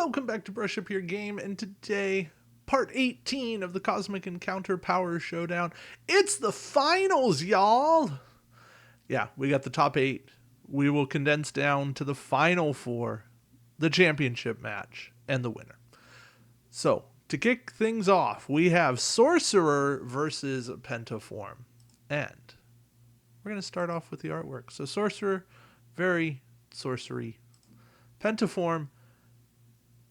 Welcome back to Brush Up Your Game, and today, part 18 of the Cosmic Encounter Power Showdown. It's the finals, y'all! Yeah, we got the top 8. We will condense down to the final 4, the championship match, and the winner. So, to kick things off, we have Sorcerer versus Pentaform. And we're going to start off with the artwork. So, Sorcerer, very sorcery. Pentaform,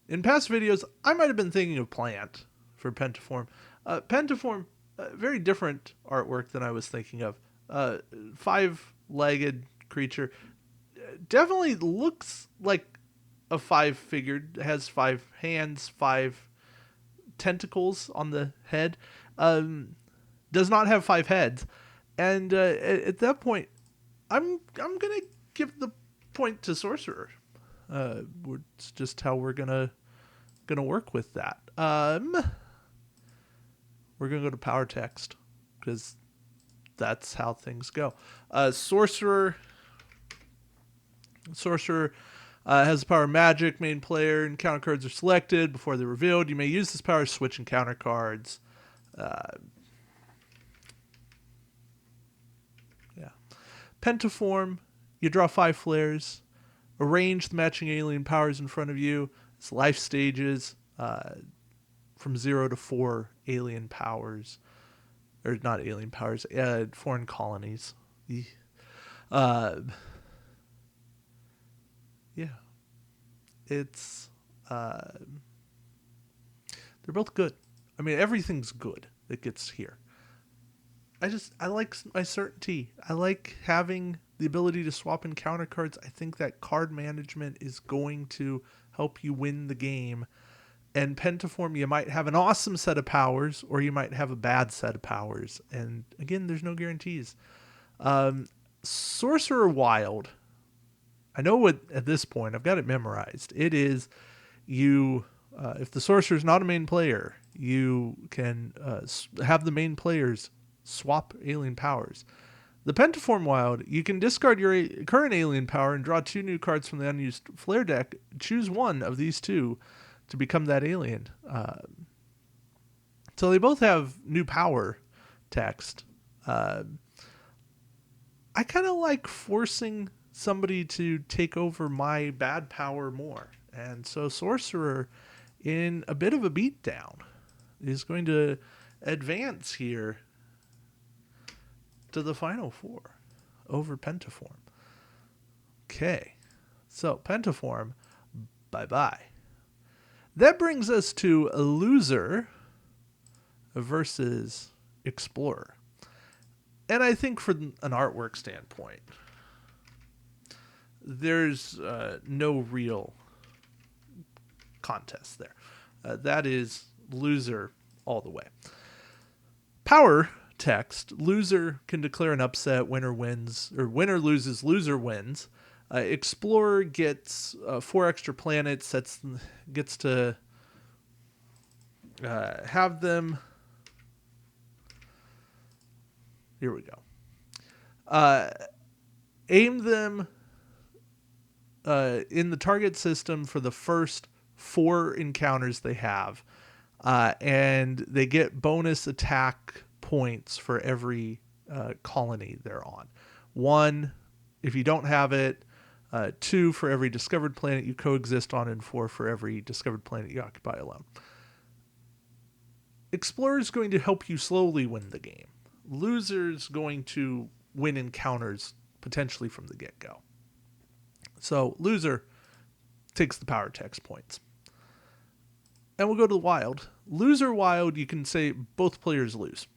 in past videos, I might have been thinking of Plant for Pentaform. Pentaform, very different artwork than I was thinking of. 5-legged creature. Definitely looks like a 5-figured. Has 5 hands, 5 tentacles on the head. Does not have 5 heads. And at that point, I'm going to give the point to Sorcerer. It's just how we're gonna work with that. We're gonna go to power text because that's how things go. Sorcerer has the power magic. Main player and counter cards are selected before they're revealed. You may use this power to switch and counter cards. Pentaform, you draw 5 flares. Arrange the matching alien powers in front of you. It's life stages from 0 to 4 alien powers. Or not alien powers, foreign colonies. Yeah. It's... they're both good. I mean, everything's good that gets here. I like my certainty. I like having the ability to swap in counter cards. I think that card management is going to help you win the game. And Pentaform, you might have an awesome set of powers, or you might have a bad set of powers. And again, there's no guarantees. Sorcerer Wild. I know what at this point, I've got it memorized. It is you, if the Sorcerer is not a main player, you can have the main players swap alien powers. The Pentaform Wild, you can discard your current alien power and draw 2 new cards from the unused flare deck. Choose one of these 2 to become that alien. So they both have new power text. I kind of like forcing somebody to take over my bad power more. And so Sorcerer, in a bit of a beatdown, is going to advance here to the final 4 over Pentaform. Okay, so Pentaform, bye-bye. That brings us to a loser versus Explorer. And I think from an artwork standpoint, there's no real contest there. That is loser all the way. Power text, loser can declare an upset, winner wins, or winner loses, loser wins. Explorer gets 4 extra planets, gets to have them. Here we go. Aim them in the target system for the first 4 encounters they have. And they get bonus attack points for every colony they're on. 1 if you don't have it, 2 for every discovered planet you coexist on, and 4 for every discovered planet you occupy alone. Explorer's going to help you slowly win the game. Loser's going to win encounters potentially from the get-go. So loser takes the power text points. And we'll go to the wild. Loser wild, you can say both players lose.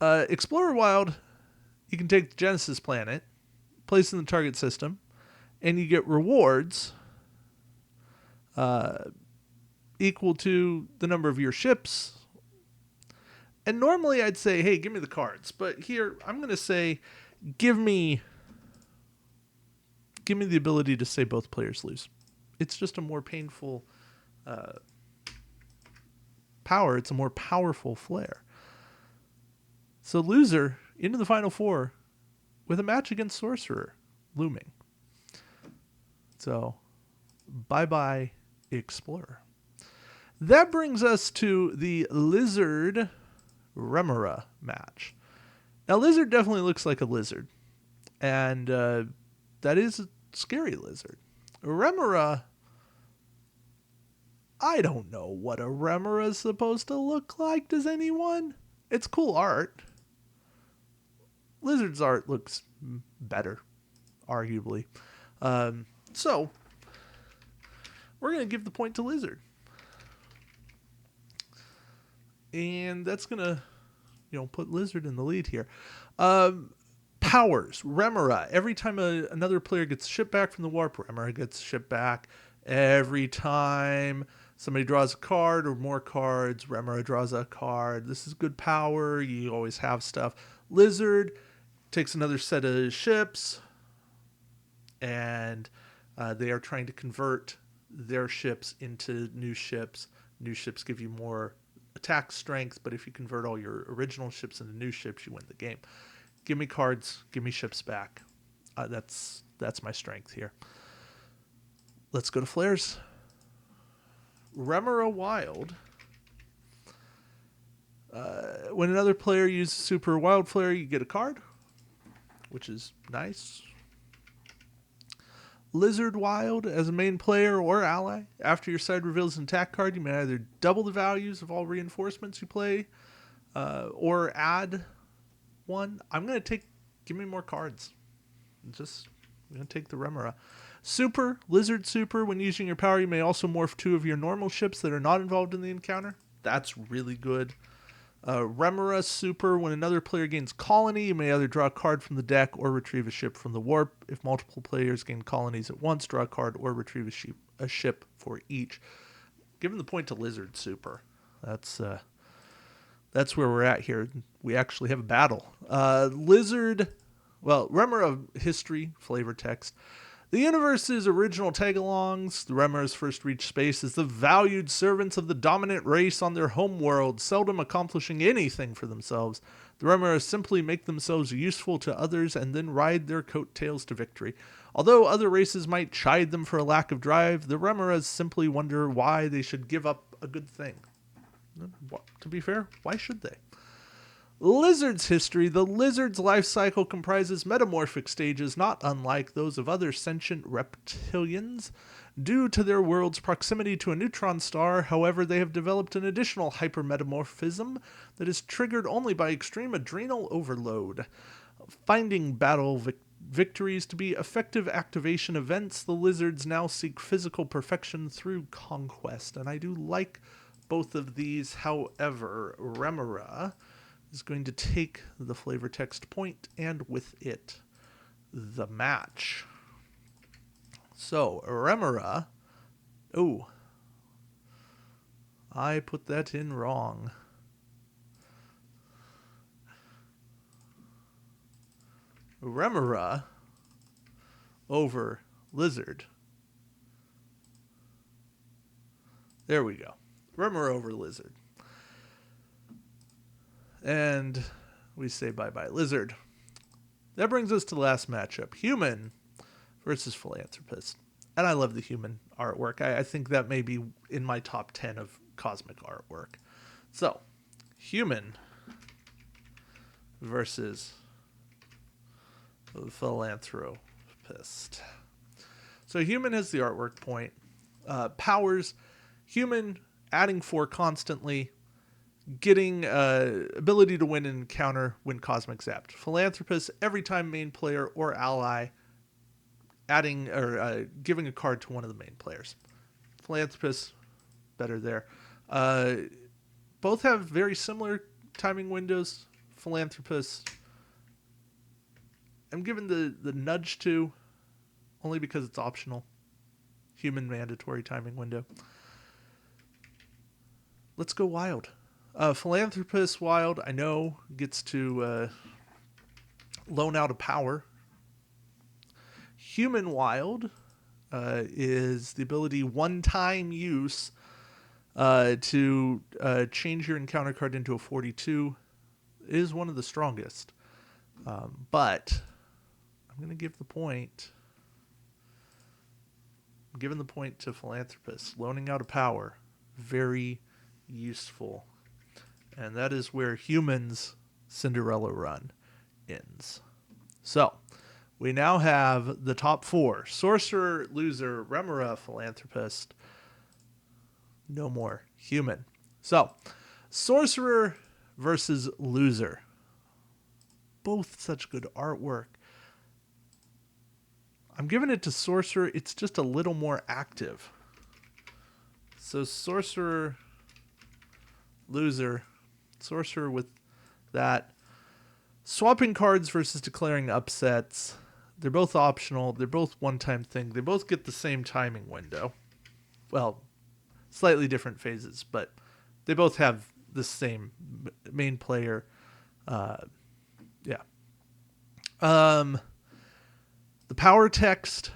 Explorer wild, you can take the Genesis planet, place it in the target system, and you get rewards equal to the number of your ships. And normally I'd say, hey, give me the cards. But here I'm going to say, give me the ability to say both players lose. It's just a more painful power. It's a more powerful flare. So loser into the final 4 with a match against Sorcerer looming. So bye-bye Explorer. That brings us to the Lizard Remora match. Now, Lizard definitely looks like a lizard, and that is a scary lizard. Remora, I don't know what a Remora is supposed to look like. Does anyone? It's cool art. Lizard's art looks better, arguably. So, we're going to give the point to Lizard. And that's going to, put Lizard in the lead here. Powers. Remora. Every time another player gets shipped back from the warp, Remora gets shipped back. Every time somebody draws a card or more cards, Remora draws a card. This is good power. You always have stuff. Lizard takes another set of ships, and they are trying to convert their ships into new ships. New ships give you more attack strength, but if you convert all your original ships into new ships, you win the game. Give me cards, give me ships back. That's my strength here. Let's go to flares. Remora Wild. When another player uses Super Wild Flare, you get a card, which is nice. Lizard Wild. As a main player or ally, after your side reveals an attack card, you may either double the values of all reinforcements you play or add one. Give me more cards. I'm going to take the Remora. Super, Lizard Super. When using your power, you may also morph 2 of your normal ships that are not involved in the encounter. That's really good. Remora Super. When another player gains Colony, you may either draw a card from the deck or retrieve a ship from the warp. If multiple players gain colonies at once, draw a card or retrieve a ship for each. Giving the point to Lizard Super. That's where we're at here. We actually have a battle. Remora history, flavor text. The universe's original tagalongs, the Remoras first reached space as the valued servants of the dominant race on their homeworld, seldom accomplishing anything for themselves. The Remoras simply make themselves useful to others and then ride their coattails to victory. Although other races might chide them for a lack of drive, the Remoras simply wonder why they should give up a good thing. To be fair, why should they? Lizard's history. The lizard's life cycle comprises metamorphic stages not unlike those of other sentient reptilians. Due to their world's proximity to a neutron star, however, they have developed an additional hypermetamorphism that is triggered only by extreme adrenal overload. Finding battle victories to be effective activation events, the lizards now seek physical perfection through conquest. And I do like both of these. However, Remora is going to take the flavor text point and with it the match. So, Remora. Oh, I put that in wrong. Remora over Lizard. There we go. Remora over Lizard. And we say bye-bye, Lizard. That brings us to the last matchup. Human versus Philanthropist. And I love the human artwork. I think that may be in my top 10 of cosmic artwork. So, Human versus Philanthropist. So, Human has the artwork point. Powers. Human, adding 4 constantly. Getting ability to win an encounter when cosmic zapped. Philanthropist, every time main player or ally adding or giving a card to one of the main players. Philanthropist, better there. Both have very similar timing windows. Philanthropist, I'm giving the nudge to only because it's optional. Human mandatory timing window. Let's go wild. Philanthropist Wild, I know, gets to loan out a power. Human Wild is the ability one-time use to change your encounter card into a 42. It is one of the strongest. But I'm going to give the point. giving the point to Philanthropist. Loaning out a power. Very useful. And that is where Humans' Cinderella run ends. So, we now have the top 4. Sorcerer, Loser, Remora, Philanthropist. No more Human. So, Sorcerer versus Loser. Both such good artwork. I'm giving it to Sorcerer. It's just a little more active. So Sorcerer, Loser. Sorcerer with that. Swapping cards versus declaring upsets. They're both optional. They're both one-time thing. They both get the same timing window. Well, slightly different phases, but they both have the same main player. Yeah. The power text,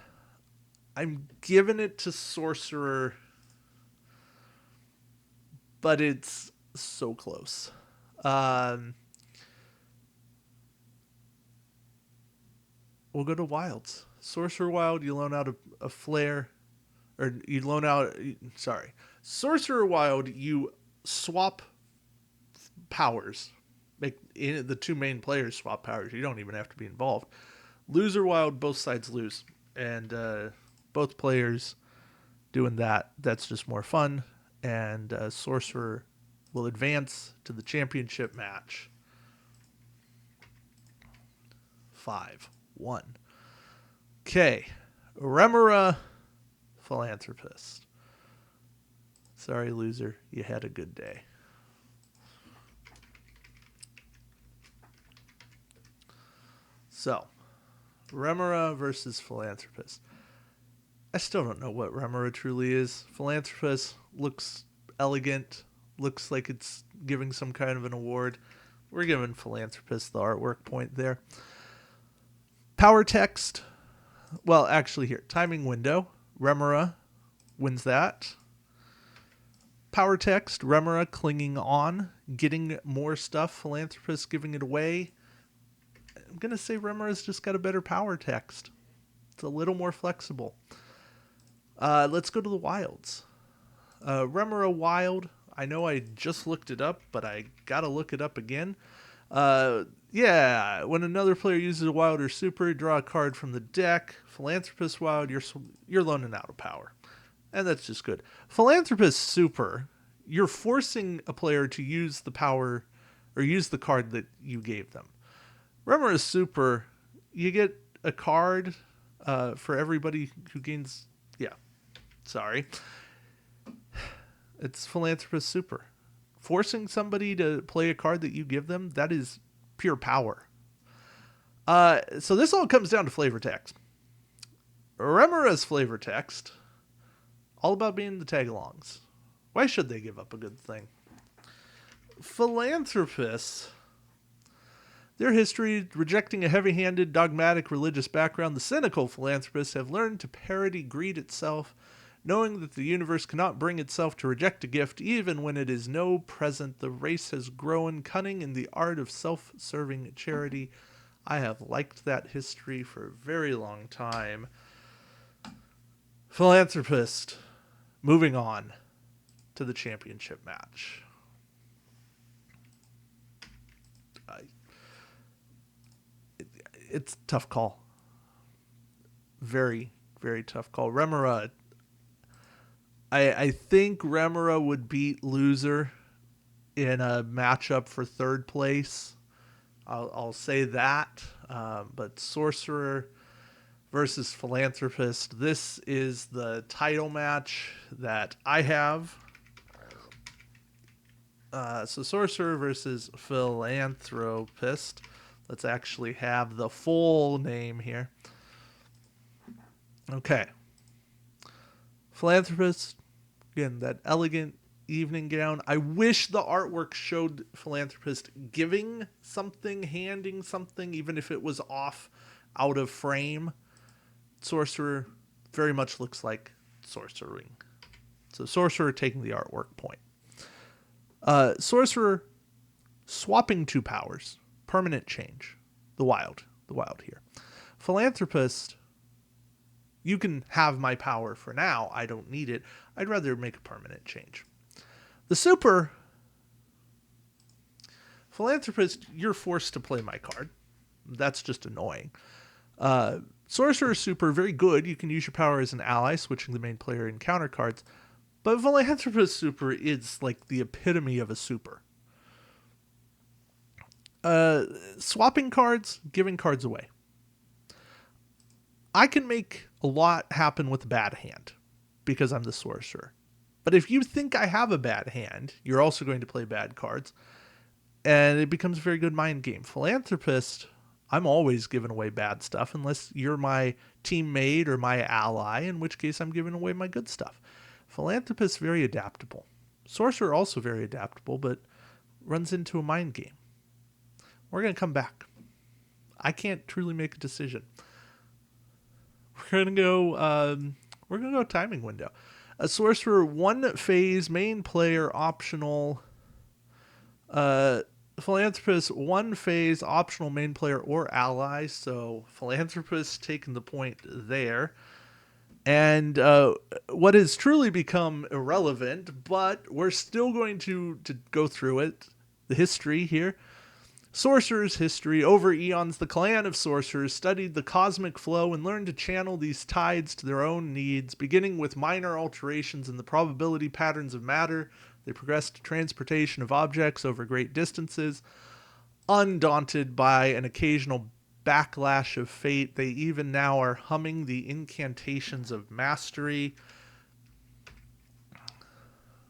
I'm giving it to Sorcerer, but it's so close. We'll go to Wilds. Sorcerer Wild, you loan out a flare, or you loan out, Sorcerer Wild, you swap powers. Make the 2 main players swap powers. You don't even have to be involved. Loser Wild, both sides lose. And both players doing that, that's just more fun. And Sorcerer will advance to the championship match. 5-1. Okay. Remora, Philanthropist. Sorry, Loser. You had a good day. So, Remora versus Philanthropist. I still don't know what Remora truly is. Philanthropist looks elegant, looks like it's giving some kind of an award. We're giving Philanthropist the artwork point there. Power text. Well, actually here, timing window. Remora wins that. Power text. Remora clinging on, getting more stuff. Philanthropist giving it away. I'm going to say Remora's just got a better power text. It's a little more flexible. Let's go to the Wilds. Remora Wild. I know I just looked it up, but I got to look it up again. Yeah, when another player uses a Wild or Super, draw a card from the deck. Philanthropist Wild, you're loaning out a power. And that's just good. Philanthropist Super, you're forcing a player to use the power or use the card that you gave them. Remora Super, you get a card for everybody who gains... Yeah, sorry. It's Philanthropist Super. Forcing somebody to play a card that you give them, that is pure power. So this all comes down to flavor text. Remora's flavor text, all about being the tag-alongs. Why should they give up a good thing? Philanthropists... Their history, rejecting a heavy-handed, dogmatic religious background, the cynical philanthropists have learned to parody greed itself, knowing that the universe cannot bring itself to reject a gift, even when it is no present. The race has grown cunning in the art of self-serving charity. I have liked that history for a very long time. Philanthropist, moving on to the championship match. It's a tough call. Very, very tough call. Remora, I think Remora would beat Loser in a matchup for third place. I'll say that. But Sorcerer versus Philanthropist. This is the title match that I have. So Sorcerer versus Philanthropist. Let's actually have the full name here. Okay. Philanthropist. Again, that elegant evening gown. I wish the artwork showed Philanthropist giving something, handing something, even if it was off, out of frame. Sorcerer very much looks like sorcering. So Sorcerer taking the artwork point. Sorcerer swapping 2 powers. Permanent change. The wild here. Philanthropist You can have my power for now. I don't need it. I'd rather make a permanent change. The super Philanthropist, you're forced to play my card. That's just annoying. Sorcerer Super, very good. You can use your power as an ally, switching the main player in counter cards. But Philanthropist Super is like the epitome of a super. Swapping cards, giving cards away. I can make a lot happen with a bad hand because I'm the sorcerer. But if you think I have a bad hand, you're also going to play bad cards. And it becomes a very good mind game. Philanthropist, I'm always giving away bad stuff unless you're my teammate or my ally, in which case I'm giving away my good stuff. Philanthropist, very adaptable. Sorcerer, also very adaptable, but runs into a mind game. We're going to come back. I can't truly make a decision. We're going to go timing window. A sorcerer, 1 phase, main player, optional. Philanthropist, 1 phase, optional main player or ally. So Philanthropist taking the point there. And what has truly become irrelevant, but we're still going to go through it. The history here. Sorcerer's history. Over eons, the clan of sorcerers studied the cosmic flow and learned to channel these tides to their own needs, beginning with minor alterations in the probability patterns of matter. They progressed to transportation of objects over great distances. Undaunted by an occasional backlash of fate, they even now are humming the incantations of mastery.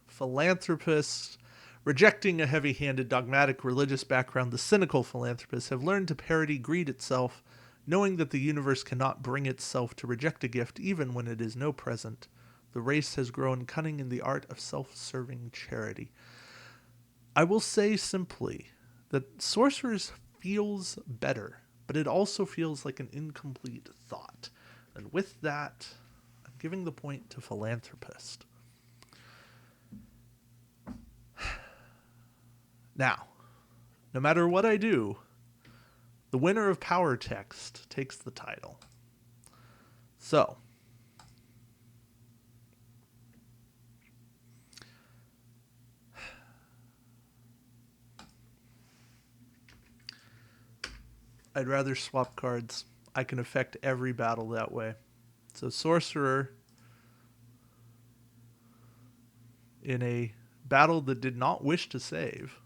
Philanthropists, rejecting a heavy-handed, dogmatic religious background, the cynical philanthropists have learned to parody greed itself, knowing that the universe cannot bring itself to reject a gift even when it is no present. The race has grown cunning in the art of self-serving charity. I will say simply that Sorcerers feels better, but it also feels like an incomplete thought. And with that, I'm giving the point to Philanthropist. Now, no matter what I do, the winner of Power Text takes the title. So, I'd rather swap cards. I can affect every battle that way. So Sorcerer, in a battle that did not wish to save,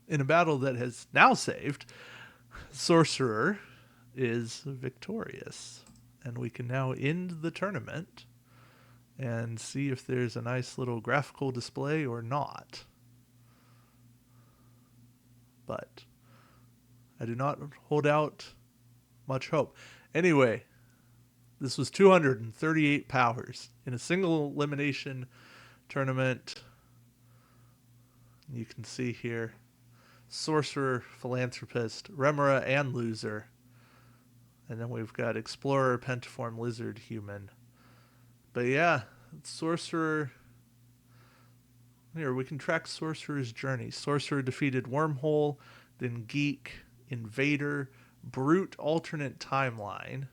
in a battle that has now saved, Sorcerer is victorious. And we can now end the tournament and see if there's a nice little graphical display or not. But I do not hold out much hope. Anyway, this was 238 powers in a single elimination tournament. You can see here Sorcerer, Philanthropist, Remora, and Loser. And then we've got Explorer, Pentaform, Lizard, Human. But yeah, Sorcerer. Here, we can track Sorcerer's journey. Sorcerer defeated Wormhole, then Geek, Invader, Brute alternate timeline,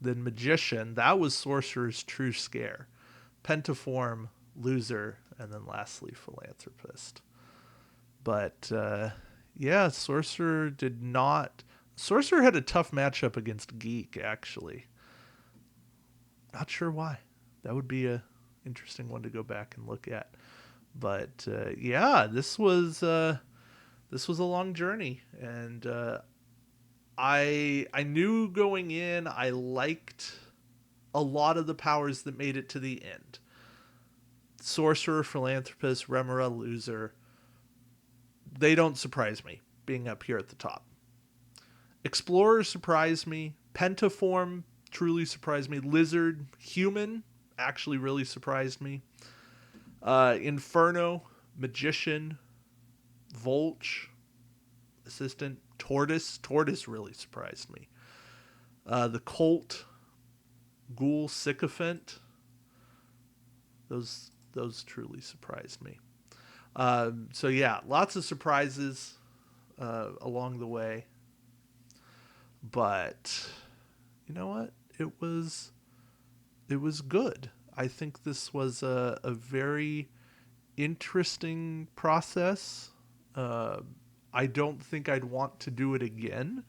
then Magician. That was Sorcerer's true scare. Pentaform, Loser, and then lastly Philanthropist. But yeah, Sorcerer did not. Sorcerer had a tough matchup against Geek, actually. Not sure why. That would be a interesting one to go back and look at. But yeah, this was a long journey, and I knew going in I liked a lot of the powers that made it to the end. Sorcerer, Philanthropist, Remora, Loser. They don't surprise me being up here at the top. Explorer surprised me. Pentaform truly surprised me. Lizard, Human actually really surprised me. Inferno, Magician, Volch, Assistant, Tortoise. Tortoise really surprised me. The Colt, Ghoul, Sycophant. Those Those truly surprised me. So yeah, lots of surprises along the way. But you know what? It was good. I think this was a very interesting process. Uh, I don't think I'd want to do it again.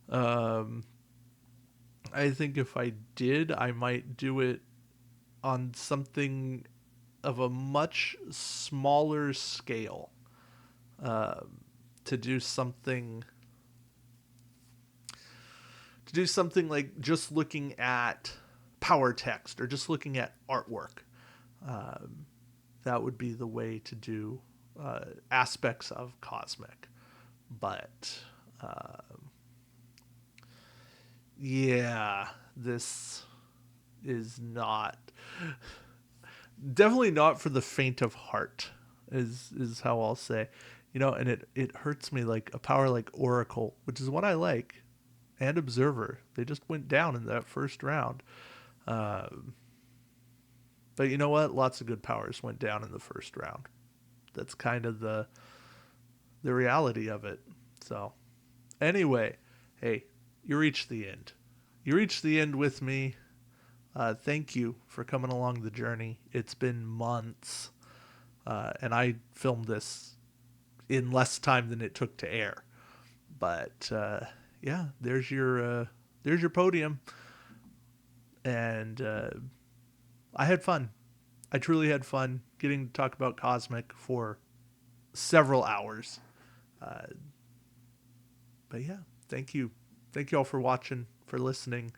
Um, I think if I did, I might do it on something of a much smaller scale. Um, to do something like just looking at power text or just looking at artwork. Um, that would be the way to do aspects of Cosmic. But yeah, this is not definitely not for the faint of heart. Is how I'll say, and it hurts me like a power like Oracle, which is what I like, and Observer. They just went down in that first round. Um, but you know what? Lots of good powers went down in the first round. That's kind of the reality of it. So anyway, hey, you reached the end. You reached the end with me. Thank you for coming along the journey. It's been months, and I filmed this in less time than it took to air. But yeah, there's your podium, and I had fun. I truly had fun getting to talk about Cosmic for several hours. Uh, but yeah, thank you all for watching, for listening,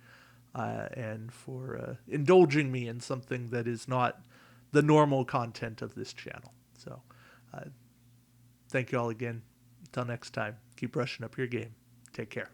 and for indulging me in something that is not the normal content of this channel. So, uh, thank you all again. Until next time, keep brushing up your game. Take care.